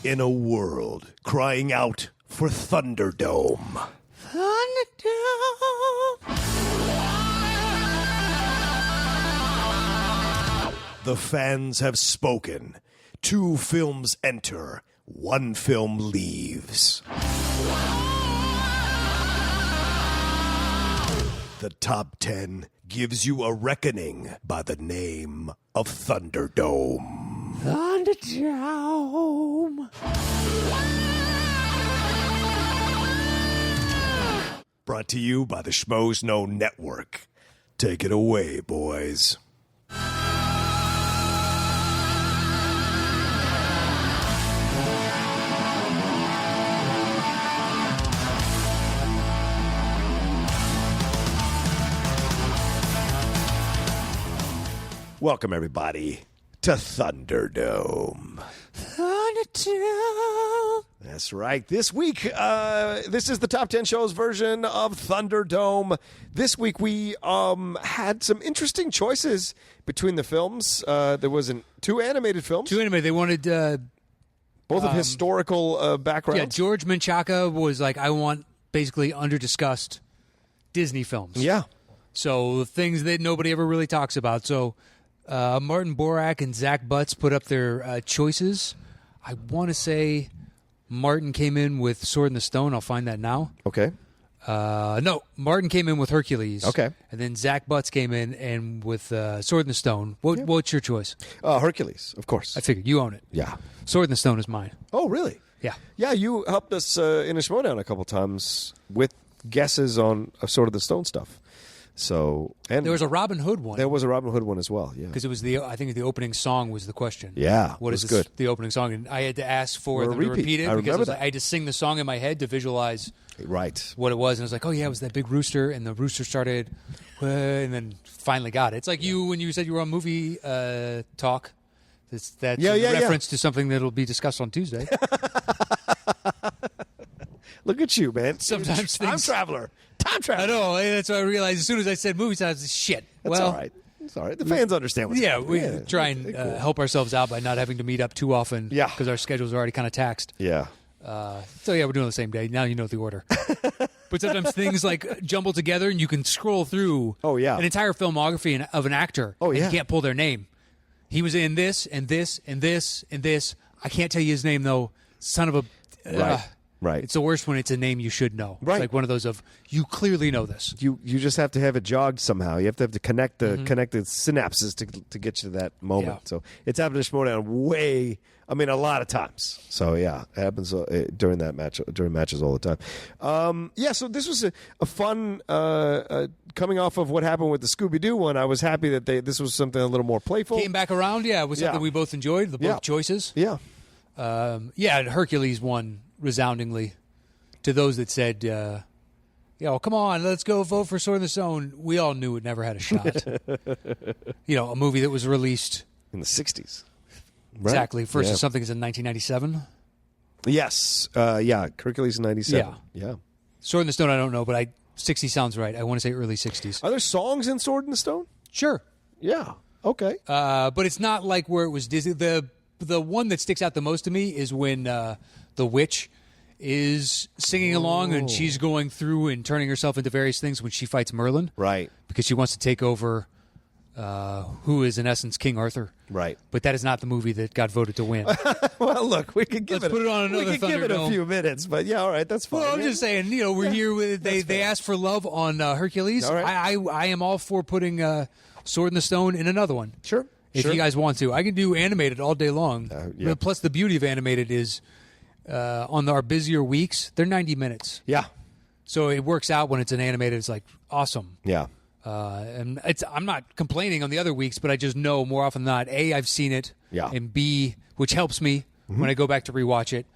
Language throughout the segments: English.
In a world crying out for Thunderdome. The fans have spoken. 2 films enter, 1 film leaves. The top 10 gives you a reckoning by the name of Thunderdome. Thunderdome. Brought to you by the Schmoes Know Network. Take it away, boys. Welcome, everybody, to Thunderdome. Thunderdome. That's right. This week, this is the Top 10 Shows version of Thunderdome. This week, we had some interesting choices between the films. There was 2 animated films. 2 animated. They wanted... both of historical backgrounds. Yeah, George Menchaca was like, I want basically under-discussed Disney films. Yeah. So things that nobody ever really talks about. So Martin Borak and Zach Butts put up their choices. I want to say Martin came in with Sword in the Stone. I'll find that now. Okay. No, Martin came in with Hercules. Okay. And then Zach Butts came in and with Sword in the Stone. What's your choice? Hercules, of course. I figured you own it. Yeah. Sword in the Stone is mine. Oh, really? Yeah. Yeah, you helped us in a Schmoedown a couple times with guesses on Sword of the Stone stuff. So, and There was a Robin Hood one. there was a Robin Hood one as well. Yeah. Because it was I think the opening song was the question. Yeah, What it is was this, good. the opening song? And I had to ask for Or a them to repeat. repeat it I because remember that. I had to sing the song in my head to visualize Right. what it was. And I was like, oh, yeah, it was that big rooster. And the rooster started, and then finally got it. It's like you when you said you were on movie talk. That's a reference to something that will be discussed on Tuesday. Look at you, man. Sometimes Time things- traveler. Time traveler. I know. That's what I realized as soon as I said movie talk. I was shit. That's all right. It's all right. The fans understand what's Yeah, happening. we try and help ourselves out by not having to meet up too often. Yeah. Because our schedules are already kind of taxed. Yeah. So yeah, we're doing it the same day. Now you know the order. But sometimes things like jumble together, and you can scroll through. Oh, yeah. An entire filmography of an actor. Oh, and yeah. you can't pull their name. He was in this and this and this and this. I can't tell you his name though. Son of a. Right. It's the worst when it's a name you should know. Right. It's like one of those of you clearly know this. You just have to have it jogged somehow. You have to connect the synapses to get you to that moment. Yeah. So it's happened to Schmoedown a lot of times. So yeah, it happens during matches all the time. So this was a fun coming off of what happened with the Scooby-Doo one. I was happy that this was something a little more playful. Came back around. Yeah, it was something we both enjoyed. Both choices. Yeah. Hercules won resoundingly to those that said, come on, let's go vote for Sword in the Stone. We all knew it never had a shot. A movie that was released In the 60s. Right? exactly versus Yeah. something that's in 1997. Yes. Hercules in 97. Yeah. Sword in the Stone, I don't know, but 60 sounds right. I want to say early 60s. Are there songs in Sword in the Stone? Sure. Yeah. Okay. But it's not like where it was Disney. The one that sticks out the most to me is when the witch is singing along and she's going through and turning herself into various things when she fights Merlin. Right. Because she wants to take over who is, in essence, King Arthur. Right. But that is not the movie that got voted to win. Well, look, we could give Let's put it on another we could give it a Thunderdome. few minutes, but yeah, all right, that's fine. Well, I'm just saying, we're here with they asked for love on Hercules. All right. I am all for putting Sword in the Stone in another one. Sure. If you guys want to. I can do animated all day long. Yeah. Plus, the beauty of animated is on our busier weeks, they're 90 minutes. Yeah. So it works out when it's an animated. It's like awesome. Yeah. And I'm not complaining on the other weeks, but I just know more often than not, A, I've seen it. Yeah. And B, which helps me when I go back to rewatch it.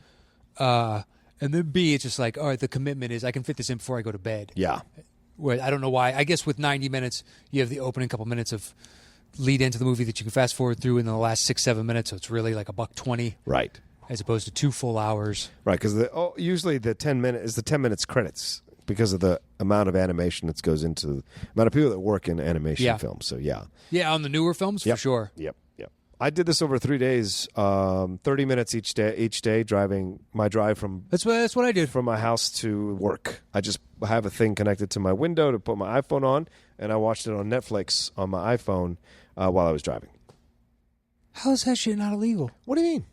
And then B, it's just like, all right, the commitment is I can fit this in before I go to bed. Yeah. Where I don't know why. I guess with 90 minutes, you have the opening couple minutes of lead into the movie that you can fast forward through in the last 6-7 minutes. So it's really like $120. Right. As opposed to 2 full hours. Right, because usually the 10 minutes credits because of the amount of animation that goes into the amount of people that work in animation films. So yeah. Yeah, on the newer films, for sure. Yep. I did this over 3 days, 30 minutes each day driving my drive from That's what I did. from my house to work. I just have a thing connected to my window to put my iPhone on, and I watched it on Netflix on my iPhone while I was driving. How is that shit not illegal? What do you mean?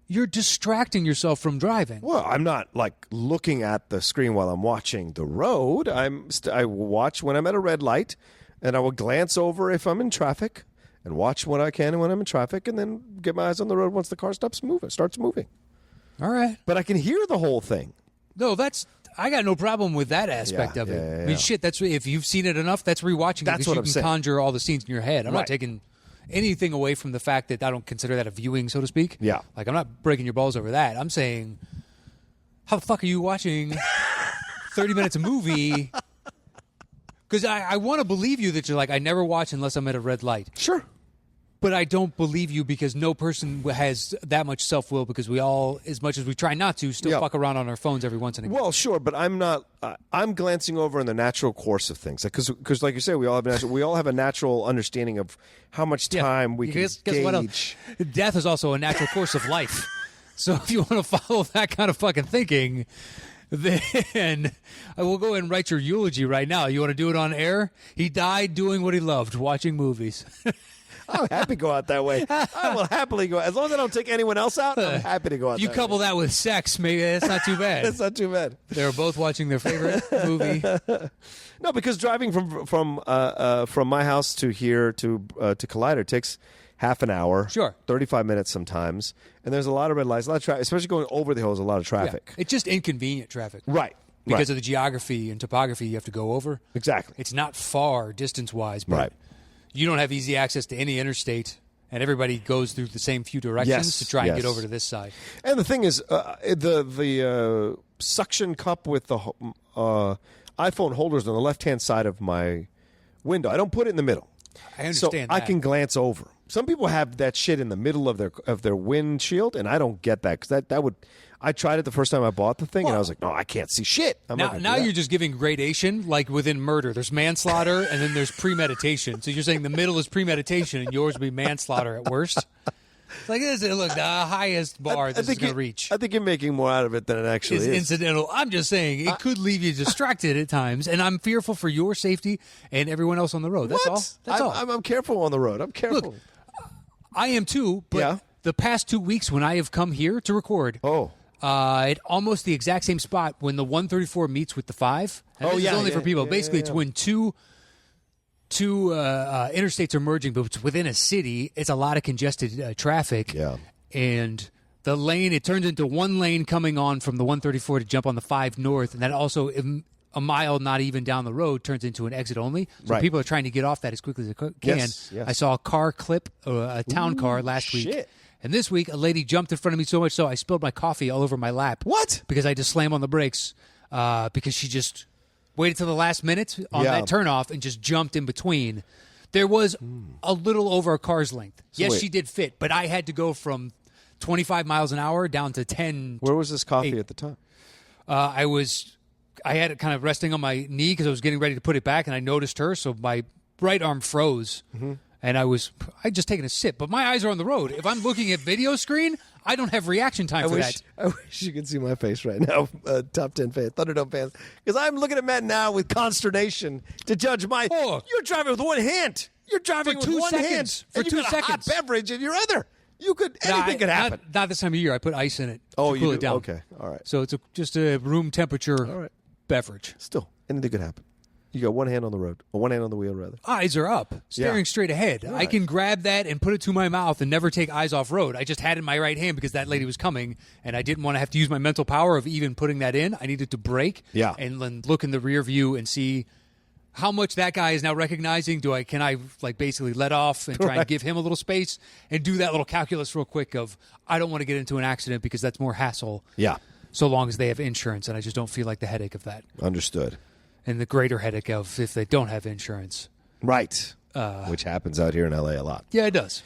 You're distracting yourself from driving. Well, I'm not like looking at the screen while I'm watching the road. I watch when I'm at a red light, and I will glance over if I'm in traffic, and watch what I can when I'm in traffic, and then get my eyes on the road once the car starts moving. All right. But I can hear the whole thing. No, I got no problem with that aspect of it. Yeah. I mean, shit, if you've seen it enough, that's rewatching That's it because what you I'm can saying. conjure all the scenes in your head. I'm Right. not taking anything away from the fact that I don't consider that a viewing, so to speak. Yeah. Like, I'm not breaking your balls over that. I'm saying, how the fuck are you watching 30 minutes of movie? Because I want to believe you that you're like, I never watch unless I'm at a red light. Sure. But I don't believe you because no person has that much self-will because we all, as much as we try not to, still fuck around on our phones every once in a while. Well, sure, but I'm not. I'm glancing over in the natural course of things, because, like you say, we all have a natural understanding of how much time we can Guess gauge. what else? Death is also a natural course of life. So if you want to follow that kind of fucking thinking, then I will go ahead and write your eulogy right now. You want to do it on air? He died doing what he loved, watching movies. I'm happy to go out that way. I will happily go. As long as I don't take anyone else out, I'm happy to go out You that couple way. that with sex, maybe that's not too bad. That's not too bad. They were both watching their favorite movie. No, because driving from my house to here to Collider takes half an hour. Sure. 35 minutes sometimes. And there's a lot of red lights, a lot of traffic, especially going over the hills, a lot of traffic. Yeah. It's just inconvenient traffic. Right. Because of the geography and topography you have to go over. Exactly. It's not far distance-wise, but Right. you don't have easy access to any interstate, and everybody goes through the same few directions to try and get over to this side. And the thing is, the suction cup with the iPhone holders on the left-hand side of my window, I don't put it in the middle. I understand So I that. can glance over. Some people have that shit in the middle of their windshield, and I don't get that because that would. I tried it the first time I bought the thing, and I was like, no, I can't see shit. Now you're just giving gradation, like within murder. There's manslaughter, and then there's premeditation. So you're saying the middle is premeditation, and yours would be manslaughter at worst? It's like, look, the highest bar this is going to reach. I think you're making more out of it than it actually is is. incidental. I'm just saying it could leave you distracted at times, and I'm fearful for your safety and everyone else on the road. That's What? all. That's all. I'm careful on the road. I'm careful. Look, I am too, but Yeah. the past 2 weeks when I have come here to record, at almost the exact same spot when the 134 meets with the 5. And this is only for people. Basically, it's when two interstates are merging, but it's within a city. It's a lot of congested traffic. Yeah. And the lane, it turns into one lane coming on from the 134 to jump on the 5 north, and that also a mile not even down the road turns into an exit only. So Right. people are trying to get off that as quickly as they can. Yes. I saw a car clip a town car last week. shit. And this week, a lady jumped in front of me so much so I spilled my coffee all over my lap. What? Because I just slammed on the brakes because she just waited till the last minute on Yeah. that turnoff and just jumped in between. There was a little over a car's length. Yes, wait. she did fit, but I had to go from 25 miles an hour down to 10. Where was this coffee 8. at the time? I had it kind of resting on my knee because I was getting ready to put it back, and I noticed her, so my right arm froze. And I'd just taken a sip, but my eyes are on the road. If I'm looking at video screen, I don't have reaction time for that. I wish you could see my face right now, top 10 fan, Thunderdome fans, because I'm looking at Matt now with consternation to judge my. Oh. You're driving with one hand. You're driving For with 2 one seconds. hand. For and you 2 got a hot seconds. beverage in your other. You could anything could happen. Not this time of year. I put ice in it to Oh, cool you it do? down. Okay, all right. So it's just a room temperature right. beverage. Still, anything could happen. You got one hand on the road, or one hand on the wheel, rather. Eyes are up, staring Yeah. straight ahead. I can grab that and put it to my mouth and never take eyes off road. I just had it in my right hand because that lady was coming, and I didn't want to have to use my mental power of even putting that in. I needed to brake and then look in the rear view and see how much that guy is now recognizing. Can I like basically let off and try and give him a little space and do that little calculus real quick of I don't want to get into an accident because that's more hassle. Yeah. So long as they have insurance, and I just don't feel like the headache of that. Understood. And the greater headache of if they don't have insurance. Right. Which happens out here in LA a lot. Yeah, it does.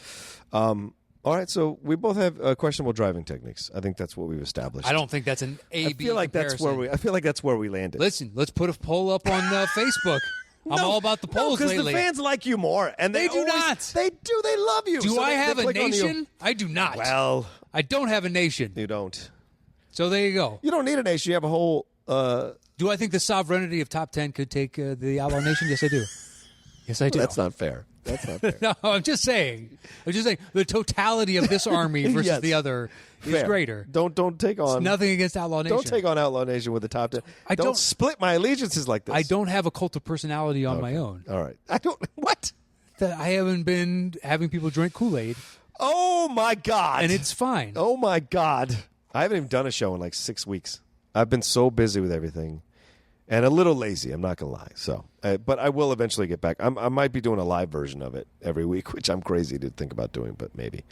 All right, so we both have questionable driving techniques. I think that's what we've established. I don't think that's an A-B I feel like comparison. that's where we landed. Listen, let's put a poll up on Facebook. I'm all about the polls because lately. the fans like you more, and They do always, not. They do. They love you. Do So I they have a click on you. nation? I do not. Well, I don't have a nation. you don't. So there you go. You don't need a nation. You have a whole. Do I think the sovereignty of top 10 could take the Outlaw Nation? Yes, I do. Yes, I do. That's not fair. That's not fair. No, I'm just saying. The totality of this army versus Yes. the other is Fair. greater. Don't take on. It's nothing against Outlaw Nation. Don't take on Outlaw Nation with the top 10. I don't split my allegiances like this. I don't have a cult of personality on my own. All right. I don't. What? That I haven't been having people drink Kool-Aid, Oh my God. and it's fine. Oh my God. I haven't even done a show in like 6 weeks. I've been so busy with everything. And a little lazy, I'm not going to lie. So, but I will eventually get back. I might be doing a live version of it every week, which I'm crazy to think about doing, but maybe.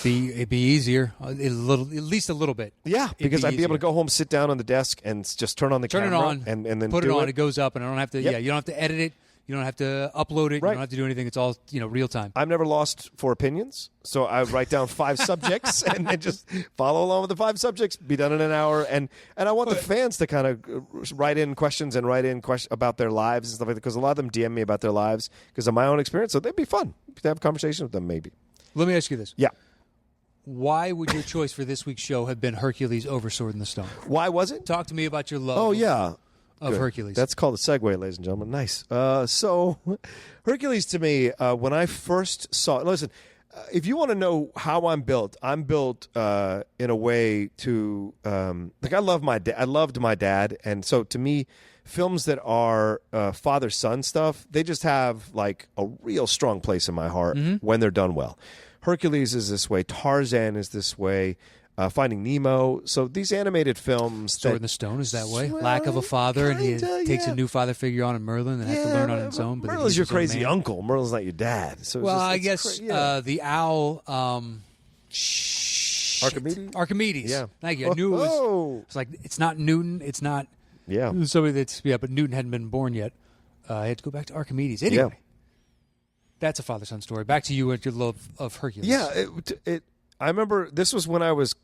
It'd be easier, at least a a little bit. Yeah, because I'd be able to easier. go home, sit down on the desk, and just turn on the Turn it camera. on, and then put do it on. It goes up, and I don't have to. Yep. Yeah, you don't have to edit it. You don't have to upload it. Right. You don't have to do anything. It's all real time. I'm never lost for opinions, so I write down 5 subjects and then just follow along with the 5 subjects. Be done in an hour, and I want the fans to kind of write in questions about their lives and stuff like that, because a lot of them DM me about their lives because of my own experience. So they'd be fun to have a conversation with them, maybe. Let me ask you this: Yeah. Why would your choice for this week's show have been Hercules over Sword in the Stone? Why was it? Talk to me about your love. Oh yeah. Of Good. Hercules. That's called a segue, ladies and gentlemen. Nice. So, Hercules to me, when I first saw it, listen, if you want to know how I'm built in a way to, like I loved my dad. And so to me, films that are father-son stuff, they just have like a real strong place in my heart when they're done well. Hercules is this way. Tarzan is this way. Finding Nemo. So these animated films. Sword in the Stone is that way. Lack of a father, and he takes a new father figure on, and Merlin, and has to learn on his own. But Merlin's your he's his own crazy man. uncle. Merlin's not your dad. So Well, I it's guess the owl. Archimedes. Yeah. Thank you. I knew it was. It's like it's not Newton. It's not. Yeah. Somebody that's but Newton hadn't been born yet. I had to go back to Archimedes. Anyway, that's a father-son story. Back to you and your love of Hercules. Yeah. I remember this was when I was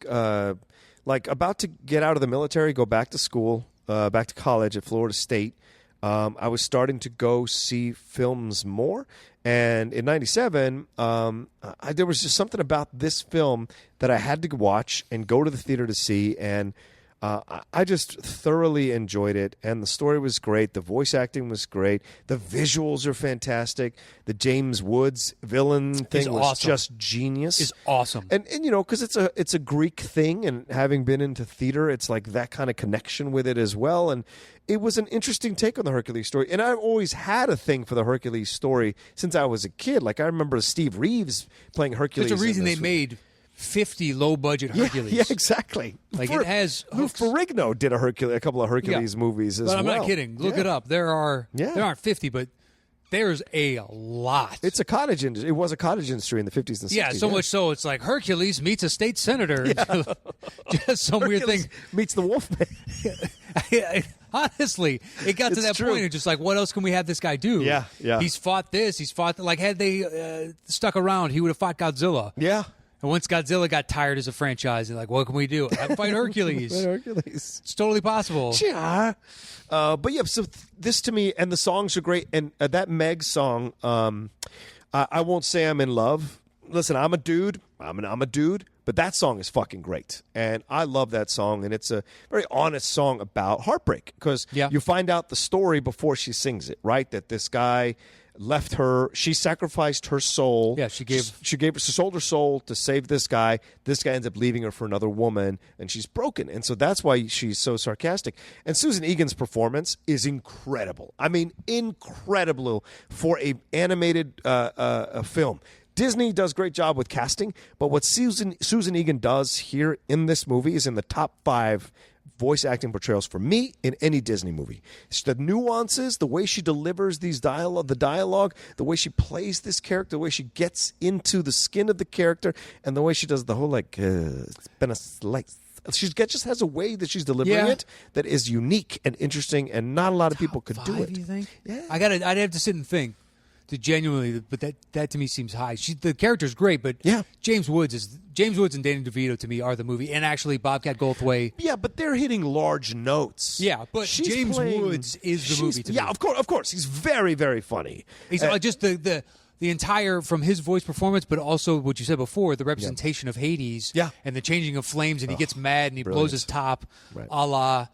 like about to get out of the military, go back to school, back to college at Florida State. I was starting to go see films more. And in 97, there was just something about this film that I had to watch and go to the theater to see. And I just thoroughly enjoyed it, and the story was great. The voice acting was great. The visuals are fantastic. The James Woods villain thing was awesome. just genius. Is awesome. And because it's a Greek thing, and having been into theater, it's like that kind of connection with it as well. And it was an interesting take on the Hercules story. And I've always had a thing for the Hercules story since I was a kid. Like I remember Steve Reeves playing Hercules. There's a reason in they this. made 50 low-budget Hercules. Yeah, exactly. Like it has Lou hooks. Ferrigno did a couple of Hercules movies as But I'm well. not kidding. Look it up. There aren't 50, but there's a lot. It's a cottage industry. It was a cottage industry in the 50s and 60s. Yeah, so much so it's like Hercules meets a state senator. Just some weird Hercules thing. meets the Wolfman. Honestly, it got to It's that true. point. It's just like, what else can we have this guy do? Yeah. He's fought this. He's fought like had they stuck around, he would have fought Godzilla. Yeah. And once Godzilla got tired as a franchise, they're like, what can we do? Have him fight Hercules. Hercules. It's totally possible. Yeah. But yeah, so this to me, and the songs are great. And that Meg song, I Won't Say I'm in Love. Listen, I'm a dude. I'm a dude. But that song is fucking great. And I love that song. And it's a very honest song about heartbreak. Because you find out the story before she sings it, right? That this guy left her. She sacrificed her soul. Yeah, she sold her soul to save this guy. This guy ends up leaving her for another woman, and she's broken. And so that's why she's so sarcastic. And Susan Egan's performance is incredible. I mean, incredible for a animated a film. Disney does a great job with casting, but what Susan Egan does here in this movie is in the top 5 voice acting portrayals for me in any Disney movie. It's the nuances, the way she delivers the dialogue, the way she plays this character, the way she gets into the skin of the character, and the way she does the whole it's been a slice. She just has a way that she's delivering it that is unique and interesting, and not a lot of people could do it. You think? Yeah. I'd have to sit and think. to genuinely, but that to me seems high. The character's great, but Yeah. James Woods and Danny DeVito to me are the movie, and actually Bobcat Goldthwait. Yeah, but they're hitting large notes. Yeah, but James Woods is the movie to me. Yeah, of course. He's very, very funny. He's just the entire, from his voice performance, but also what you said before, the representation of Hades, Yeah. and the changing of flames, and he gets mad and he blows his top, Right. a la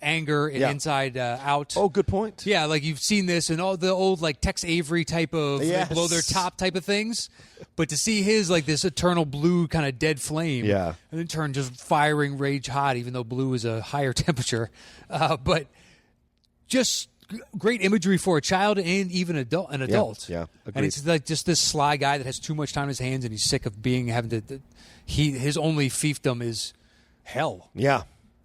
Anger and Inside Out. Oh, good point. Yeah, like you've seen this and all the old like Tex Avery type of they Yes. blow their top type of things, but to see his like this eternal blue kind of dead flame, Yeah. and then turn just firing rage hot, even though blue is a higher temperature, but just great imagery for a child and even an adult. Yeah, and agreed. it's like just this sly guy that has too much time in his hands and he's sick of having to. His only fiefdom is hell. Yeah.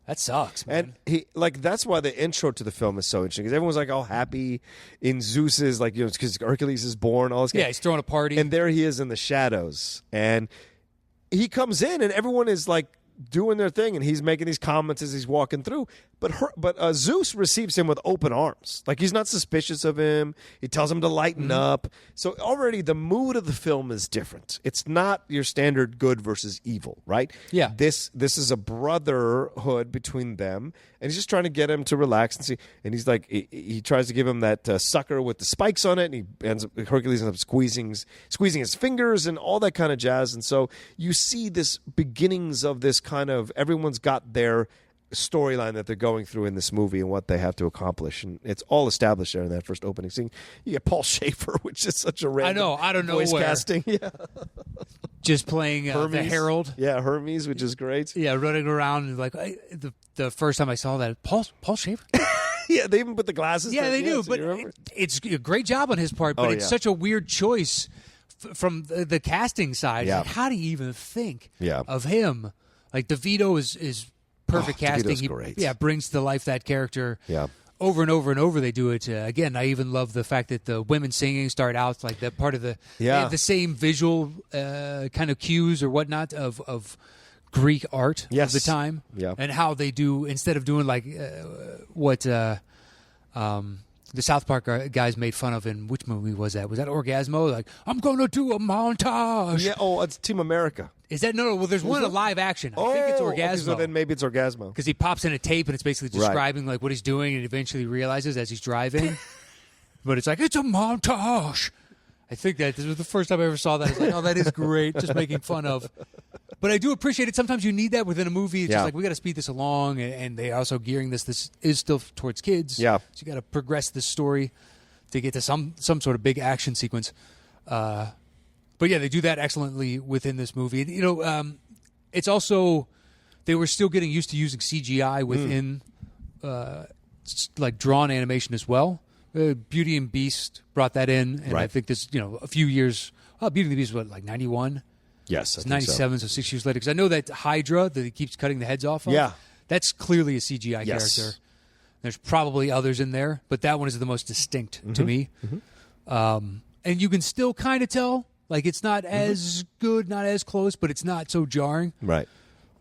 That sucks, man. And that's why the intro to the film is so interesting, because everyone's like all happy in Zeus's, like, you know, because Hercules is born, all this. Yeah, he's throwing a party. And there he is in the shadows. And he comes in and everyone is like doing their thing and he's making these comments as he's walking through. But Zeus receives him with open arms. Like, he's not suspicious of him. He tells him to lighten up. So already the mood of the film is different. It's not your standard good versus evil, right? Yeah. This is a brotherhood between them, and he's just trying to get him to relax and see. And he's like, he tries to give him that sucker with the spikes on it, and Hercules ends up squeezing his fingers and all that kind of jazz. And so you see this beginnings of this kind of, everyone's got their storyline that they're going through in this movie and what they have to accomplish, and it's all established there in that first opening scene. You get Paul Schaefer, which is such a random I don't know voice where. casting. Yeah, Just playing the Hermes. Herald. Yeah, Hermes, which is great. Yeah, running around and like the first time I saw that, Paul Schaefer. Yeah, they even put the glasses. Yeah, there. they do. So But you remember? it's a great job on his part. But it's yeah. such a weird choice from the casting side. Yeah. Like, how do you even think Yeah. of him? Like DeVito is perfect casting. DeVito's great. Yeah, brings to life that character. Yeah. Over and over and over, they do it. Again, I even love the fact that the women singing start out like that part of the they have the same visual kind of cues or whatnot of Greek art of the time. Yeah. And how they do, instead of doing like what the South Park guys made fun of in, which movie was that? Was that Orgasmo? Like, I'm going to do a montage. Yeah. Oh, it's Team America. Is that no? Well, there's one in live action. I think it's Orgasmo. Okay, so then maybe it's Orgasmo. Because he pops in a tape and it's basically Right. describing like what he's doing, and eventually realizes as he's driving. But it's like, it's a montage. I think that this was the first time I ever saw that. I was like, oh, that is great. Just making fun of. But I do appreciate it. Sometimes you need that within a movie. It's just like, we got to speed this along, and they also gearing this. This is still towards kids. Yeah. So you got to progress this story to get to some sort of big action sequence. But yeah, they do that excellently within this movie. You know, it's also, they were still getting used to using CGI within like drawn animation as well. Beauty and Beast brought that in, and I think this, a few years. Beauty and the Beast was what, like 91? Yes, It's 97, so 6 years later. Because I know that Hydra that he keeps cutting the heads off of. Yeah. That's clearly a CGI Yes. character. There's probably others in there, but that one is the most distinct to me. And you can still kind of tell, like, it's not as good, not as close, but it's not so jarring. Right.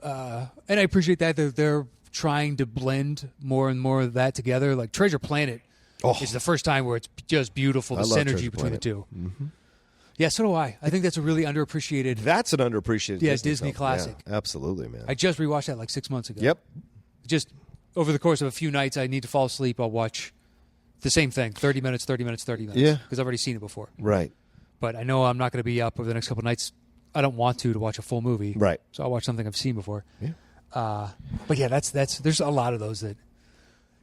And I appreciate that they're trying to blend more and more of that together. Like Treasure Planet is the first time where it's just beautiful, the I love synergy Treasure between Planet. the two. Yeah, so do I. I think that's a really underappreciated. That's an underappreciated Disney film. classic. Yeah, absolutely, man. I just rewatched that like 6 months ago. Yep. Just over the course of a few nights, I need to fall asleep. I'll watch the same thing, 30 minutes, 30 minutes, 30 minutes. Yeah. Because I've already seen it before. Right. But I know I'm not going to be up over the next couple of nights. I don't want to watch a full movie. Right. So I'll watch something I've seen before. Yeah. But yeah, that's there's a lot of those that.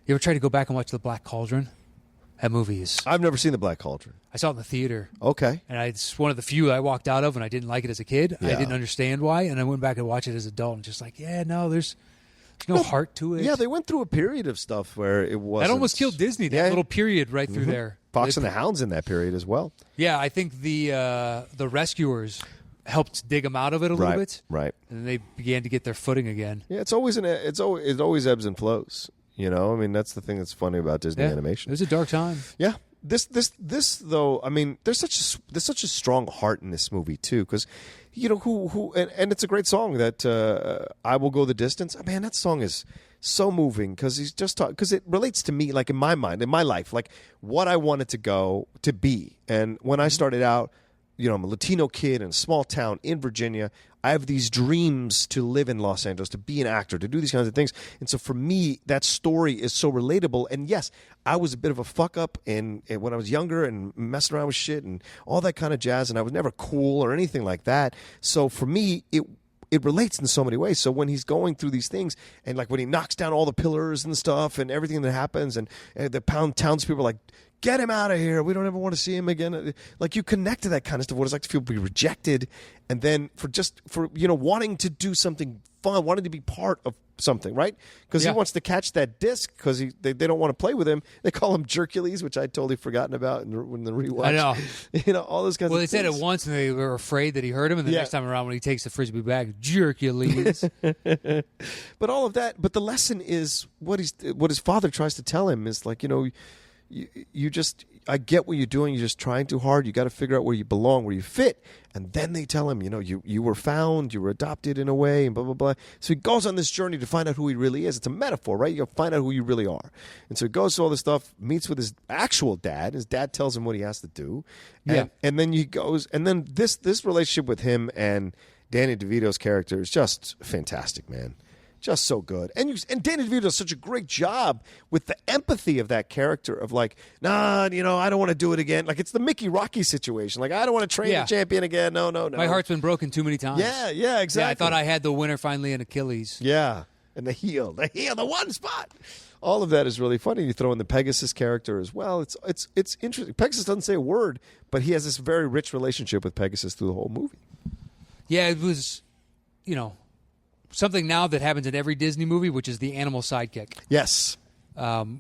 You ever try to go back and watch The Black Cauldron? That movie is. I've never seen The Black Cauldron. I saw it in the theater. Okay. And it's one of the few I walked out of, and I didn't like it as a kid. Yeah. I didn't understand why, and I went back and watched it as an adult, and just like, yeah, no, there's no heart to it. Yeah, they went through a period of stuff where it was. That almost killed Disney. That little period right through there. Fox and the Hound's in that period as well. Yeah, I think the Rescuers helped dig them out of it a little bit. Right. And then they began to get their footing again. Yeah, it always ebbs and flows. You know, I mean, that's the thing that's funny about Disney It animation. was a dark time. Yeah. This though, I mean, there's such a strong heart in this movie too, because and it's a great song that I Will Go the Distance. Man, that song is so moving because he's just because it relates to me, like in my mind, in my life, like what I wanted to be. And when I started out, I'm a Latino kid in a small town in Virginia. I have these dreams to live in Los Angeles, to be an actor, to do these kinds of things. And so for me, that story is so relatable. And yes, I was a bit of a fuck up when I was younger and messing around with shit and all that kind of jazz. And I was never cool or anything like that. So for me, it relates in so many ways. So when he's going through these things and like when he knocks down all the pillars and stuff and everything that happens and the townspeople are like, get him out of here. We don't ever want to see him again. Like you connect to that kind of stuff. What it's like to feel be rejected, and then for wanting to do something fun, wanting to be part of something, right? Because he wants to catch that disc because they don't want to play with him. They call him Hercules, which I'd totally forgotten about in the rewatch. I know. All those kinds of things. Well, they said it once and they were afraid that he heard him, and the next time around when he takes the Frisbee back, Hercules. But all of that, but the lesson is what his father tries to tell him is like, you just, I get what you're doing. You're just trying too hard. You got to figure out where you belong, where you fit. And then they tell him, you were found, you were adopted in a way, and blah, blah, blah. So he goes on this journey to find out who he really is. It's a metaphor, right? You find out who you really are. And so he goes through all this stuff, meets with his actual dad. His dad tells him what he has to do. And then he goes, and then this relationship with him and Danny DeVito's character is just fantastic, man. Just so good. And Danny DeVito does such a great job with the empathy of that character of like, I don't want to do it again. Like it's the Mickey Rocky situation. Like I don't want to train a champion again. No. My heart's been broken too many times. Yeah, exactly. Yeah, I thought I had the winner finally in Achilles. Yeah, and the heel, the one spot. All of that is really funny. You throw in the Pegasus character as well. It's interesting. Pegasus doesn't say a word, but he has this very rich relationship with Pegasus through the whole movie. Yeah, it was, something now that happens in every Disney movie, which is the animal sidekick. Yes.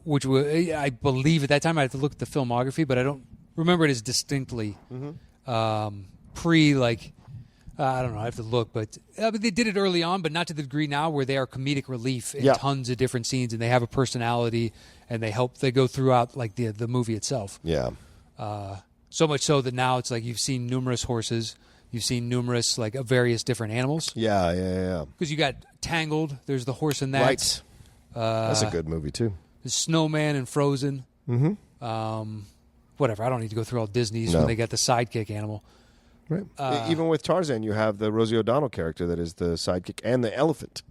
Which I believe at that time I had to look at the filmography, but I don't remember it as distinctly I don't know. I have to look, but they did it early on, but not to the degree now where they are comedic relief in tons of different scenes, and they have a personality, and they go throughout like the movie itself. Yeah. So much so that now it's like you've seen numerous horses. You've seen numerous, like, various different animals. Yeah. Because you got Tangled. There's the horse in that. Right. That's a good movie, too. The Snowman and Frozen. Mm-hmm. Whatever. I don't need to go through all Disney's when they got the sidekick animal. Right. Even with Tarzan, you have the Rosie O'Donnell character that is the sidekick and the elephant,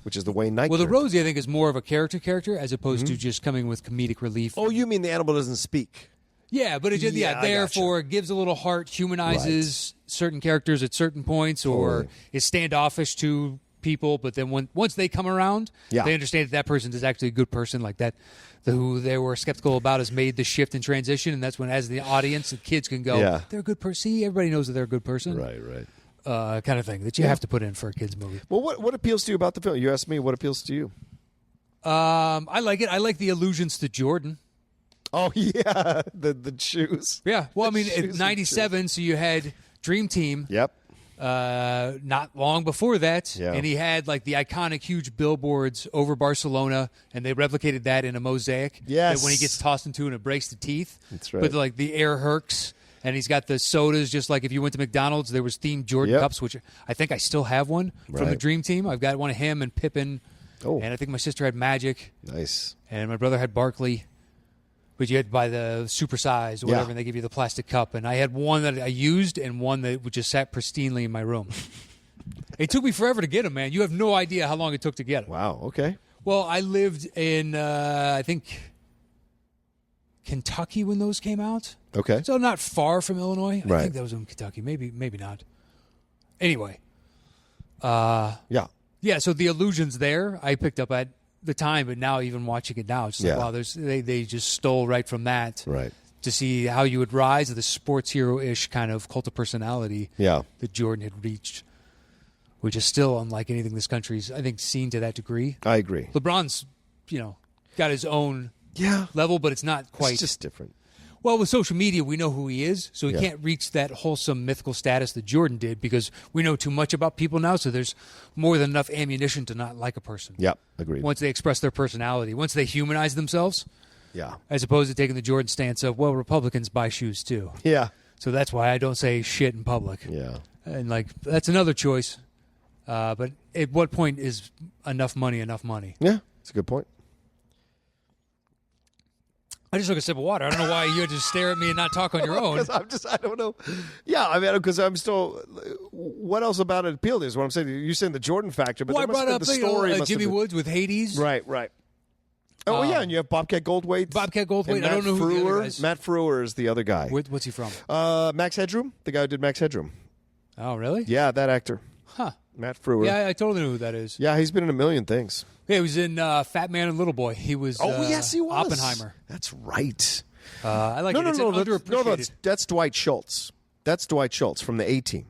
which is the Wayne Knight character. The Rosie, I think, is more of a character as opposed to just coming with comedic relief. Oh, you mean the animal doesn't speak? Yeah, but it just, therefore it gives a little heart, humanizes certain characters at certain points, or is standoffish to people. But then once they come around, they understand that person is actually a good person, like that. Who they were skeptical about has made the shift and transition, and that's when, as the audience, the kids can go, they're a good person. See, everybody knows that they're a good person. Right. Kind of thing that you have to put in for a kid's movie. Well, what appeals to you about the film? You asked me what appeals to you. I like it. I like the allusions to Jordan. Oh, yeah, the shoes. Yeah, well, I mean, it's 97, so you had Dream Team. Yep. Not long before that, and he had like the iconic huge billboards over Barcelona, and they replicated that in a mosaic. Yes. That when he gets tossed into and it breaks the teeth. That's right. But like the Air Hercs, and he's got the sodas, just like if you went to McDonald's, there was themed Jordan cups, which I think I still have one from the Dream Team. I've got one of him and Pippen, and I think my sister had Magic. Nice. And my brother had Barkley. But you had to buy the supersize or whatever, and they give you the plastic cup. And I had one that I used and one that just sat pristinely in my room. It took me forever to get them, man. You have no idea how long it took to get them. Wow, okay. Well, I lived in, I think, Kentucky when those came out. Okay. So not far from Illinois. Right. I think that was in Kentucky. Maybe not. Anyway. Yeah, so the illusions there I picked up at the time, but now even watching it now, it's like, wow, they just stole right from that. Right. To see how you would rise to the sports hero-ish kind of cult of personality that Jordan had reached, which is still unlike anything this country's, I think, seen to that degree. I agree. LeBron's, got his own level, but it's not quite. It's just different. Well, with social media, we know who he is, so he can't reach that wholesome mythical status that Jordan did because we know too much about people now, so there's more than enough ammunition to not like a person. Yeah, agreed. Once they express their personality, once they humanize themselves, yeah, as opposed to taking the Jordan stance of, well, Republicans buy shoes too. Yeah. So that's why I don't say shit in public. Yeah. And like that's another choice. But at what point is enough money enough money? Yeah, that's a good point. I just took a sip of water. I don't know why you had to stare at me and not talk on your own. I don't know. Yeah, I mean, because I'm still. What else about it appealed is what I'm saying. You're saying the Jordan factor, but Well, I brought up the story. Jimmy Woods with Hades. Right. Oh yeah, and you have Bobcat Goldthwait. I don't know who the other guys. Matt Frewer is the other guy. What's he from? Max Headroom, the guy who did Max Headroom. Oh, really? Yeah, that actor. Huh. Matt Frewer. Yeah, I totally know who that is. Yeah, he's been in a million things. Yeah, he was in Fat Man and Little Boy. He was. Yes, he was. Oppenheimer. That's right. I like it. It's underappreciated. No, that's Dwight Schultz. That's Dwight Schultz from the A-Team.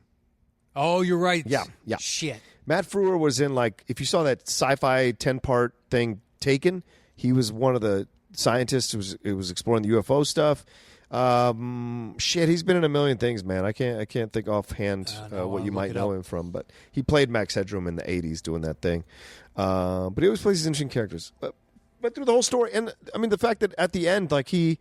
Oh, you're right. Yeah. Shit. Matt Frewer was in, like, if you saw that sci-fi 10-part thing, Taken, he was one of the scientists who was exploring the UFO stuff. He's been in a million things, man. I can't think offhand what you might know him from, but he played Max Headroom in the 80s doing that thing. But he always plays these interesting characters. But through the whole story, and I mean the fact that at the end, like he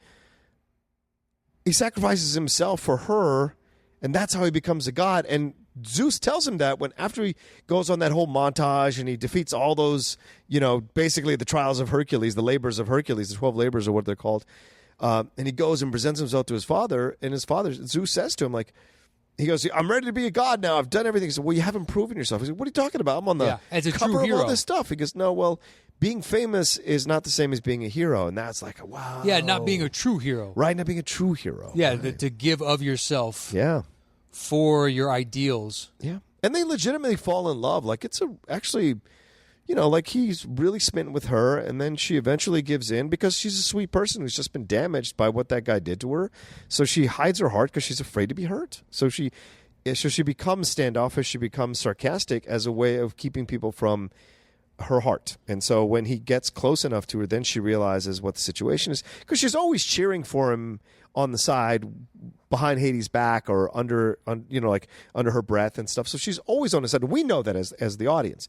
sacrifices himself for her, and that's how he becomes a god. And Zeus tells him that after he goes on that whole montage and he defeats all those, basically the trials of Hercules, the labors of Hercules, the 12 labors are what they're called. And he goes and presents himself to his father, and his father, Zeus, says to him, like, he goes, I'm ready to be a god now. I've done everything. He said, well, you haven't proven yourself. He said, what are you talking about? I'm on the as a cover true of hero. all this stuff. He goes, no, well, being famous is not the same as being a hero. And that's like, wow. Yeah, not being a true hero. Right, not being a true hero. Yeah, right. to give of yourself Yeah. for your ideals. Yeah. And they legitimately fall in love. Like, it's actually, like he's really smitten with her, and then she eventually gives in because she's a sweet person who's just been damaged by what that guy did to her. So she hides her heart because she's afraid to be hurt. So she becomes standoffish, she becomes sarcastic as a way of keeping people from her heart. And so when he gets close enough to her, then she realizes what the situation is, because she's always cheering for him on the side behind Hades' back or under her breath and stuff. So she's always on his side. We know that as the audience.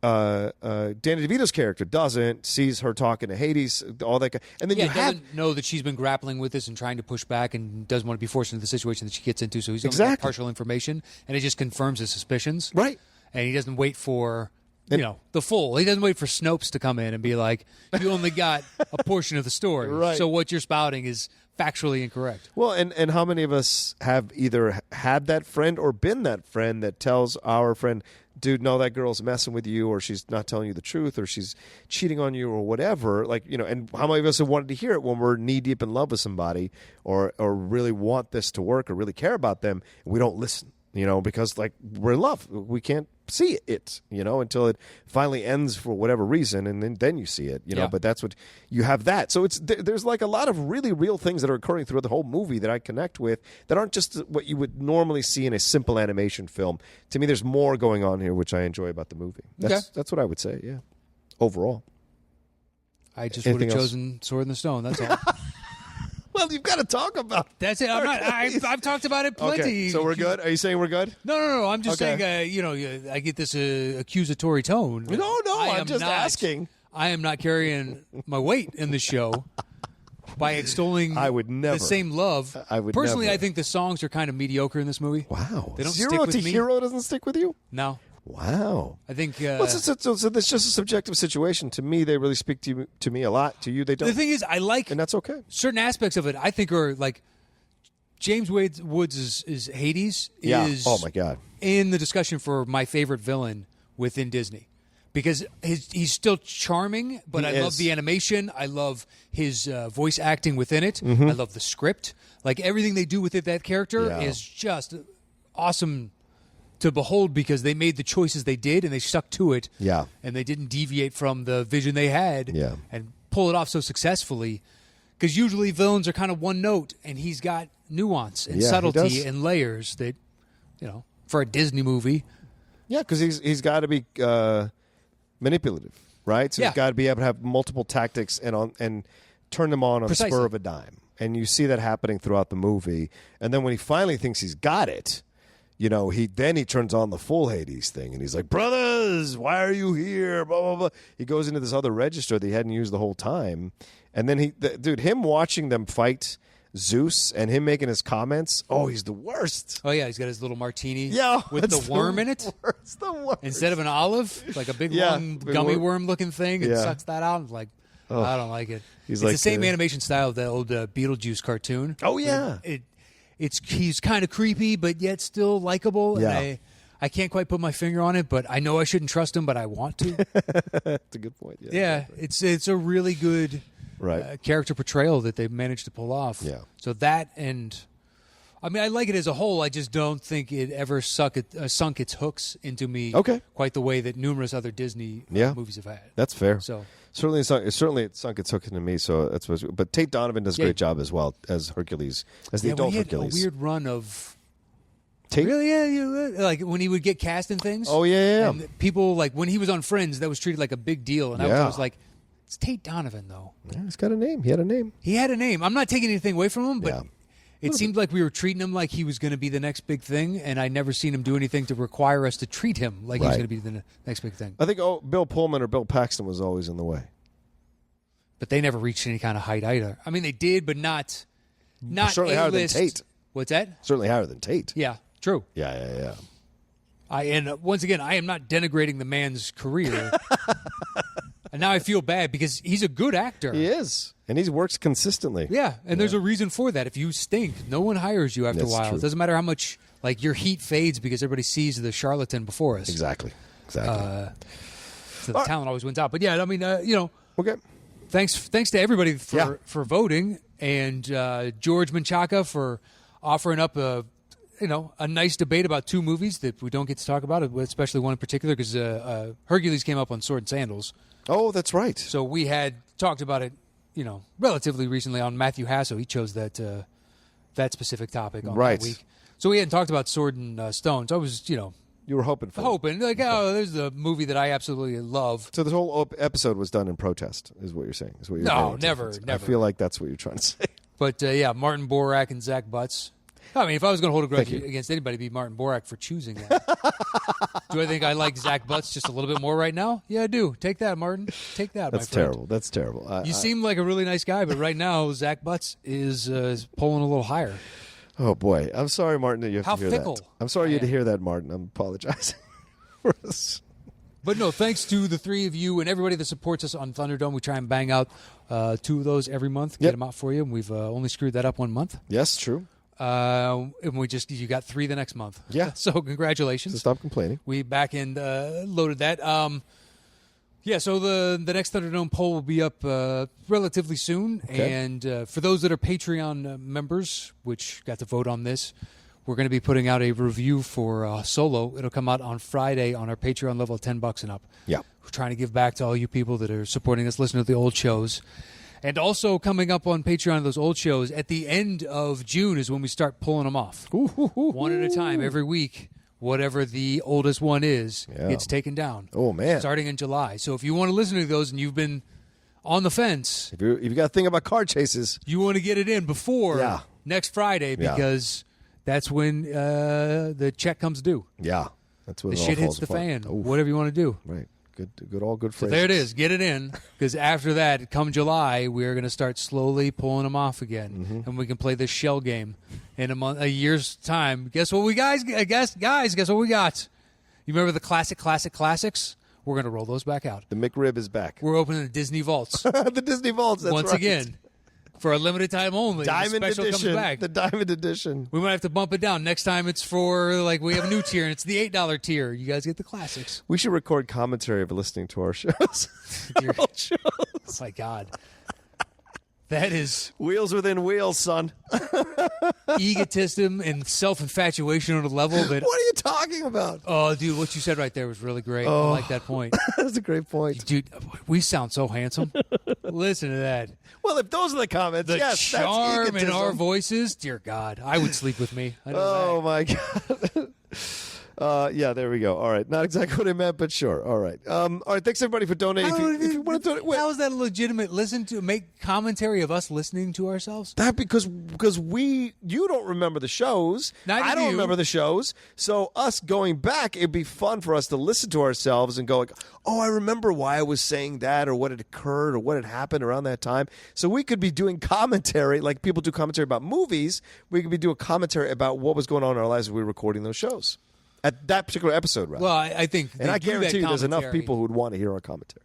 Danny DeVito's character sees her talking to Hades, all that. And then doesn't know that she's been grappling with this and trying to push back and doesn't want to be forced into the situation that she gets into. So he's only got partial information, and it just confirms his suspicions. Right. And he doesn't wait for the full. He doesn't wait for Snopes to come in and be like, you only got a portion of the story. Right. So what you're spouting is factually incorrect. Well, and how many of us have either had that friend or been that friend that tells our friend, dude, no, that girl's messing with you, or she's not telling you the truth, or she's cheating on you, or whatever. Like, and how many of us have wanted to hear it when we're knee deep in love with somebody, or really want this to work, or really care about them, and we don't listen, because like we're in love. We can't see it, until it finally ends for whatever reason, and then you see it, But that's what you have that. So there's like a lot of really real things that are occurring throughout the whole movie that I connect with that aren't just what you would normally see in a simple animation film. To me, there's more going on here, which I enjoy about the movie. That's what I would say. Yeah, overall. I just would have chosen Sword in the Stone. That's all. Well, you've got to talk about it. That's it. I've talked about it plenty. Okay, so we're good? Are you saying we're good? No. I'm just saying, I get this accusatory tone. No, I'm just asking. I am not carrying my weight in the show by extolling I would never. the same love. I would Personally, never. I think the songs are kind of mediocre in this movie. Wow. They don't Zero stick with to me. Hero doesn't stick with you? No. Wow. I think... so that's just a subjective situation. To me, they really speak to me a lot. To you, they don't. The thing is, I like... And that's okay. Certain aspects of it, I think, are like... James Woods' is Hades is... Oh, my God. In the discussion for my favorite villain within Disney. Because he's still charming, but I love the animation. I love his voice acting within it. Mm-hmm. I love the script. Like, everything they do with that character is just awesome to behold, because they made the choices they did and they stuck to it. Yeah. And they didn't deviate from the vision they had and pull it off so successfully. Because usually villains are kind of one note, and he's got nuance and subtlety and layers that, for a Disney movie. Yeah, because he's got to be manipulative, right? So he's got to be able to have multiple tactics and turn them on the spur of a dime. And you see that happening throughout the movie. And then when he finally thinks he's got it, he turns on the full Hades thing, and he's like, brothers, why are you here? Blah, blah, blah. He goes into this other register that he hadn't used the whole time. And then him watching them fight Zeus and him making his comments. Oh, he's the worst. Oh yeah, he's got his little martini. Yeah, with that's the worm in it. Worst, the worst. Instead of an olive, like a big long big gummy worm looking thing, and Yeah. sucks that out. And like, I don't like it. He's it's like the same the- animation style of the old Beetlejuice cartoon. Oh yeah. He's kind of creepy, but yet still likable. Yeah. And I can't quite put my finger on it, but I know I shouldn't trust him, but I want to. That's a good point. Yeah, it's a really good Right. character portrayal that they've managed to pull off. Yeah. So that and. I mean, I like it as a whole. I just don't think it ever sunk its hooks into me quite the way that numerous other Disney movies have had. That's fair. So certainly it sunk its hook into me. So that's what. But Tate Donovan does a great job as well as Hercules, as the adult he had Hercules. a weird run of Tate. really, like when he would get cast in things. Oh yeah. And people like when he was on Friends, that was treated like a big deal, and I Yeah. was like, it's Tate Donovan though. Yeah, he's got a name. He had a name. He had a name. I'm not taking anything away from him, but. Yeah. It seemed like we were treating him like he was going to be the next big thing, and I never seen him do anything to require us to treat him like he was going to be the next big thing. I think Bill Pullman or Bill Paxton was always in the way. But they never reached any kind of height either. I mean, they did, but not Certainly higher than A-list. Tate. What's that? Certainly higher than Tate. Yeah, true. Yeah. Once again, I am not denigrating the man's career. And now I feel bad because he's a good actor. He is. And he works consistently. Yeah, and there's a reason for that. If you stink, no one hires you after That's a while. true. It doesn't matter how much like your heat fades because everybody sees the charlatan before us. Exactly. So the talent always wins out. But yeah, I mean, Okay. Thanks to everybody for voting, and George Menchaca for offering up a nice debate about two movies that we don't get to talk about, especially one in particular because Hercules came up on Sword and Sandals. Oh, that's right. So we had talked about it, relatively recently on Matthew Hasso. He chose that specific topic on that week. So we hadn't talked about Sword and Stone. So I was, You were hoping for like, there's a movie that I absolutely love. So the whole episode was done in protest, is what you're saying. Is what you're No, getting to. never. I feel like that's what you're trying to say. But Martin Borak and Zach Butts. I mean, if I was going to hold a grudge against anybody, it'd be Martin Borak for choosing that. Do I think I like Zach Butts just a little bit more right now? Yeah, I do. Take that, Martin. Take that, That's my friend. terrible. That's terrible. You seem like a really nice guy, but right now, Zach Butts is pulling a little higher. Oh, boy. I'm sorry, Martin, that you have How to hear fickle that. I'm sorry you had to I am. hear that, Martin. I'm apologizing for us. But no, thanks to the three of you and everybody that supports us on Thunderdome. We try and bang out 2 of those every month, get them out for you. And we've only screwed that up 1 month. Yes, true. And you got 3 the next month. Yeah. So congratulations. So stop complaining. We back end loaded that. So the next Thunderdome poll will be up relatively soon. Okay. And for those that are Patreon members, which got to vote on this, we're going to be putting out a review for Solo. It'll come out on Friday on our Patreon level of $10 and up. Yeah. We're trying to give back to all you people that are supporting us, listening to the old shows. And also coming up on Patreon, those old shows, at the end of June is when we start pulling them off. One at a time, every week. Whatever the oldest one is, gets taken down. Oh, man. Starting in July. So if you want to listen to those and you've been on the fence, If you got a thing about car chases, you want to get it in before next Friday because that's when the check comes due. yeah. That's when The it all shit hits falls the apart. fan. Oof. Whatever you want to do. Right. Good, all good So phrases. there it is. Get it in. Because after that, come July, we're going to start slowly pulling them off again. And we can play this shell game in a year's time. Guess what guys, guess what we got? You remember the classics? We're going to roll those back out. The McRib is back. We're opening the Disney Vaults. The Disney Vaults, that's once right. again. For a limited time only. Diamond the special edition. comes back. The Diamond edition. We might have to bump it down. Next time it's for, we have a new tier, and it's the $8 tier. You guys get the classics. We should record commentary of listening to our shows. Dear- Old shows. Oh, my God. That is Wheels within wheels, son. egotism and self-infatuation on a level that... What are you talking about? Oh, dude, what you said right there was really great. I like that point. That's a great point. Dude, we sound so handsome. Listen to that. Well, if those are the comments, The yes, charm that's in our egotism. voices. Dear God, I would sleep with me. I know Oh, my God. Yeah, there we go. All right. Not exactly what I meant, but sure. All right. All right. Thanks, everybody, for donating. If you want to donate. How is that a legitimate make commentary of us listening to ourselves? That because you don't remember the shows. I don't remember the shows. So us going back, it'd be fun for us to listen to ourselves and go like, oh, I remember why I was saying that or what had occurred or what had happened around that time. So we could be doing commentary like people do commentary about movies. We could be doing commentary about what was going on in our lives as we were recording those shows. At that particular episode, right? Well, I think, and I guarantee you, there's enough people who would want to hear our commentary.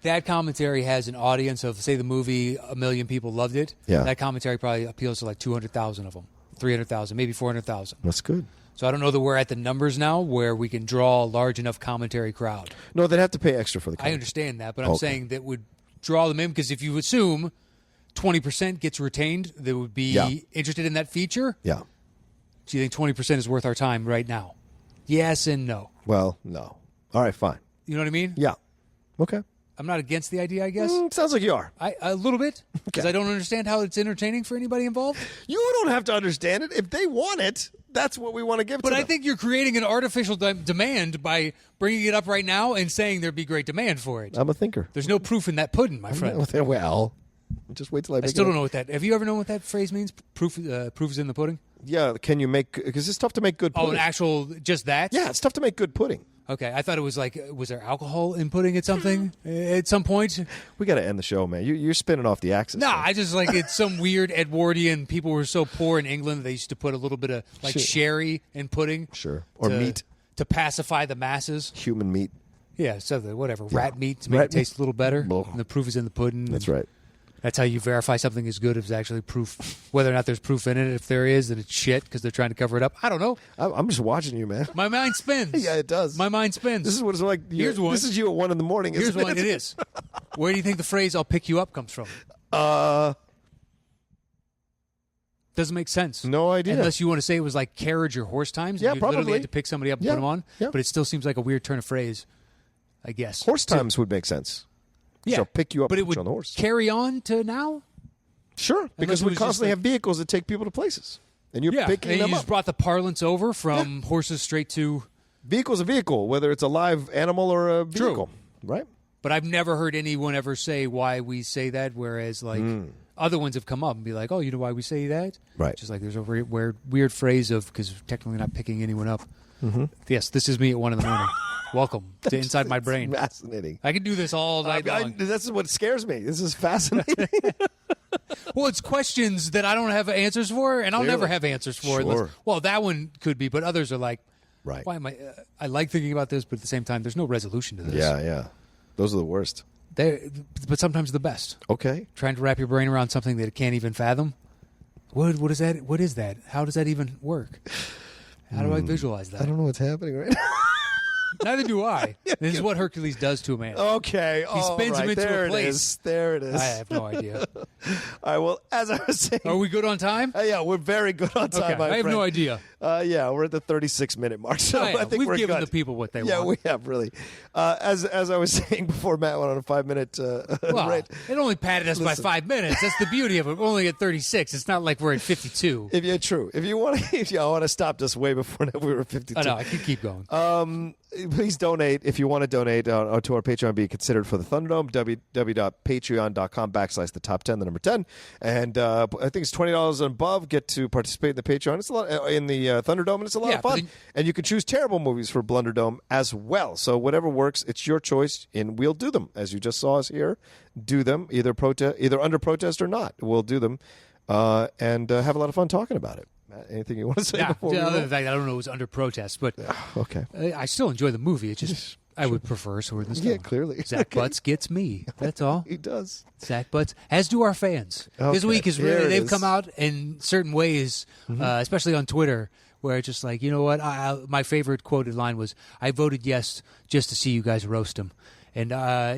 That commentary has an audience of, say, the movie, 1 million people loved it. Yeah. That commentary probably appeals to like 200,000 of them, 300,000, maybe 400,000. That's good. So I don't know that we're at the numbers now where we can draw a large enough commentary crowd. No, they'd have to pay extra for the commentary. I understand that, but I'm saying that would draw them in because if you assume 20% gets retained that would be interested in that feature. Yeah. Do you think 20% is worth our time right now? Yes and no. Well, no. All right, fine. You know what I mean? Yeah. Okay. I'm not against the idea, I guess. Sounds like you are. A little bit, because I don't understand how it's entertaining for anybody involved. You don't have to understand it. If they want it, that's what we want to give to them. But I think you're creating an artificial demand by bringing it up right now and saying there'd be great demand for it. I'm a thinker. There's no proof in that pudding, my friend. Well, just wait till I make it. I still don't know what that... Have you ever known what that phrase means? Proof is in the pudding? Yeah, can you make... Because it's tough to make good pudding. Oh, an actual... Just that? Yeah, it's tough to make good pudding. Okay, I thought it was like... Was there alcohol in pudding at something? At some point? We got to end the show, man. You're spinning off the axis. No, man. I just like... It's some weird Edwardian... People were so poor in England, they used to put a little bit of like sherry in pudding. Sure. Or meat. To pacify the masses. Human meat. Yeah, so whatever. Rat meat to make it taste a little better. And the proof is in the pudding. That's right. That's how you verify something is good if it's actually proof. Whether or not there's proof in it. If there is, then it's shit because they're trying to cover it up. I don't know. I'm just watching you, man. My mind spins. Yeah, it does. My mind spins. This is what it's like. Here's one. This is you at 1 a.m. Here's one. It is. Where do you think the phrase "I'll pick you up" comes from? Doesn't make sense. No idea. Unless you want to say it was like carriage or horse times. Yeah, you probably. literally had to pick somebody up and put them on. Yeah. But it still seems like a weird turn of phrase, I guess. Horse times would make sense. Yeah. So pick you up but and it put you would on the horse. carry on to now? Sure, because we constantly have vehicles that take people to places. And you're picking and them you up. just brought the parlance over from horses straight to... Vehicle's a vehicle, whether it's a live animal or a vehicle. Right? But I've never heard anyone ever say why we say that, whereas like other ones have come up and be like, oh, you know why we say that? Right. Just like there's a weird phrase of, because technically not picking anyone up. Mm-hmm. Yes, this is me at 1 a.m. Welcome to Inside My Brain. Fascinating. I can do this all night long. That's what scares me. This is fascinating. Well, it's questions that I don't have answers for, and I'll never have answers for. Sure. Well, that one could be, but others are like, right. Why am I? I like thinking about this, but at the same time, there's no resolution to this. Yeah. Those are the worst. But sometimes the best. Okay. Trying to wrap your brain around something that it can't even fathom. What is that? What is that? How does that even work? How do I visualize that? I don't know what's happening right now. Neither do I. This is what Hercules does to a man. Okay. He spins him into a place. There it is. I have no idea. All right. Well, as I was saying. Are we good on time? Yeah, we're very good on time, my I have friend. no idea. Yeah, we're at the 36-minute mark, so I think we've we're given good. the people what they want. Yeah, we have, really. As I was saying before Matt went on a 5-minute rate. It only padded us by 5 minutes. That's the beauty of it. We're only at 36. It's not like we're at 52. If you want to, I want to stop us way before we were 52. I know. I can keep going. Please donate if you want to donate to our Patreon. Be considered for the Thunderdome. www.patreon.com/the top 10, the number 10, and I think it's $20 and above. Get to participate in the Patreon. It's a lot in the Thunderdome, and it's a lot of fun. And you can choose terrible movies for Blunderdome as well. So whatever works, it's your choice, and we'll do them as you just saw us here. Do them either under protest or not. We'll do them and have a lot of fun talking about it. Anything you want to say before we other move? than fact, I don't know it was under protest, but okay. I still enjoy the movie. It just I would prefer Sword in the Stone. Yeah, clearly. Zach Butts gets me. That's all. He does. Zach Butts, as do our fans. This week is really they've come out in certain ways, especially on Twitter, where it's just like, you know what? My favorite quoted line was, "I voted yes just to see you guys roast him." And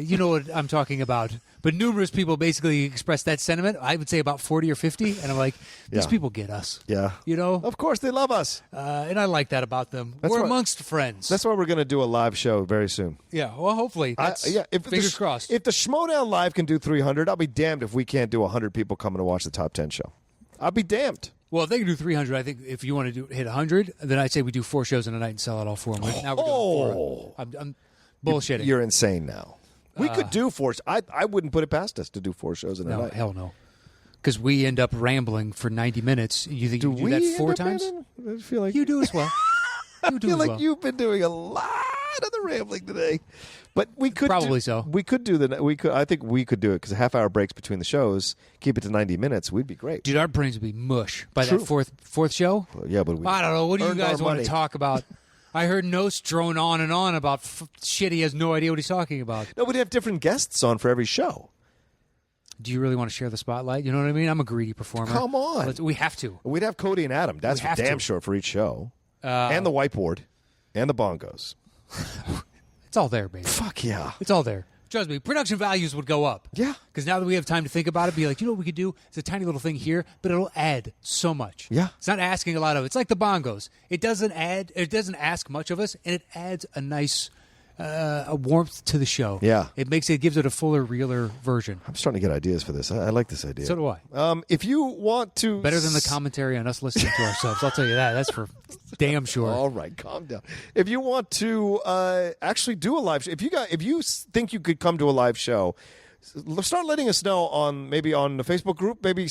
you know what I'm talking about. But numerous people basically expressed that sentiment. I would say about 40 or 50. And I'm like, these people get us. Yeah. You know? Of course, they love us. And I like that about them. We're amongst friends. That's why we're going to do a live show very soon. Yeah. Well, hopefully. Fingers crossed. If the Schmoedown Live can do 300, I'll be damned if we can't do 100 people coming to watch the Top 10 show. I'll be damned. Well, if they can do 300, I think if you want to hit 100, then I'd say we do 4 shows in a night and sell out all 4. Now we're doing 4. I'm bullshitting. You're insane now. We could do 4. I wouldn't put it past us to do 4 shows in a night. Hell no. Because we end up rambling for 90 minutes. You think you do that 4 times? I feel like you do as well. I feel like you've been doing a lot of the rambling today. But we could probably so. We could do I think we could do it because half-hour breaks between the shows, keep it to 90 minutes. We'd be great. Dude, our brains would be mush by that fourth show. Well, yeah, but I don't know. What do you guys want to talk about? I heard Knost drone on and on about shit. He has no idea what he's talking about. No, we'd have different guests on for every show. Do you really want to share the spotlight? You know what I mean? I'm a greedy performer. Come on. We have to. We'd have Cody and Adam. That's for damn sure for each show. And the whiteboard. And the bongos. It's all there, baby. Fuck yeah. It's all there. Trust me, production values would go up. Yeah. Because now that we have time to think about it, be like, you know what we could do? It's a tiny little thing here, but it'll add so much. Yeah. It's not asking a lot of it. It's like the bongos. It doesn't ask much of us, and it adds a nice a warmth to the show. Yeah. It gives it a fuller, realer version. I'm starting to get ideas for this. I like this idea. So do I. If you want to... Better than the commentary on us listening to ourselves. I'll tell you that. That's for damn sure. All right, calm down. If you want to actually do a live show, if you think you could come to a live show, start letting us know on the Facebook group. Maybe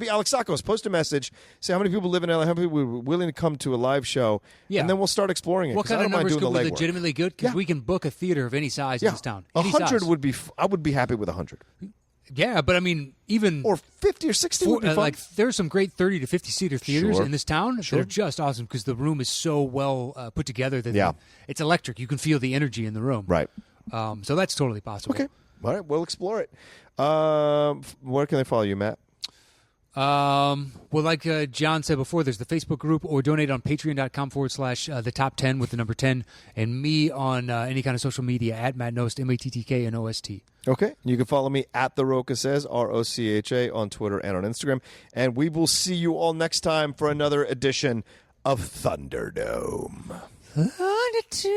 Alex Sakos post a message. Say how many people live in LA, how many people are willing to come to a live show. Yeah. And then we'll start exploring it. What kind of numbers could be legitimately good? Because we can book a theater of any size in this town. 100 would be. I would be happy with 100. Yeah, but I mean, even or 50 or 60 would be fun. Like there's some great 30 to 50 seater theaters in this town. Sure. They're just awesome because the room is so well put together that it's electric. You can feel the energy in the room. Right. So that's totally possible. Okay. All right, we'll explore it. Where can they follow you, Matt? Well, like John said before, there's the Facebook group or donate on patreon.com/the top 10 with the number 10, and me on any kind of social media at Matt Knost, MATTKNOST. Okay. You can follow me at The Rocha Says, ROCHA, on Twitter and on Instagram. And we will see you all next time for another edition of Thunderdome. Thunderdome.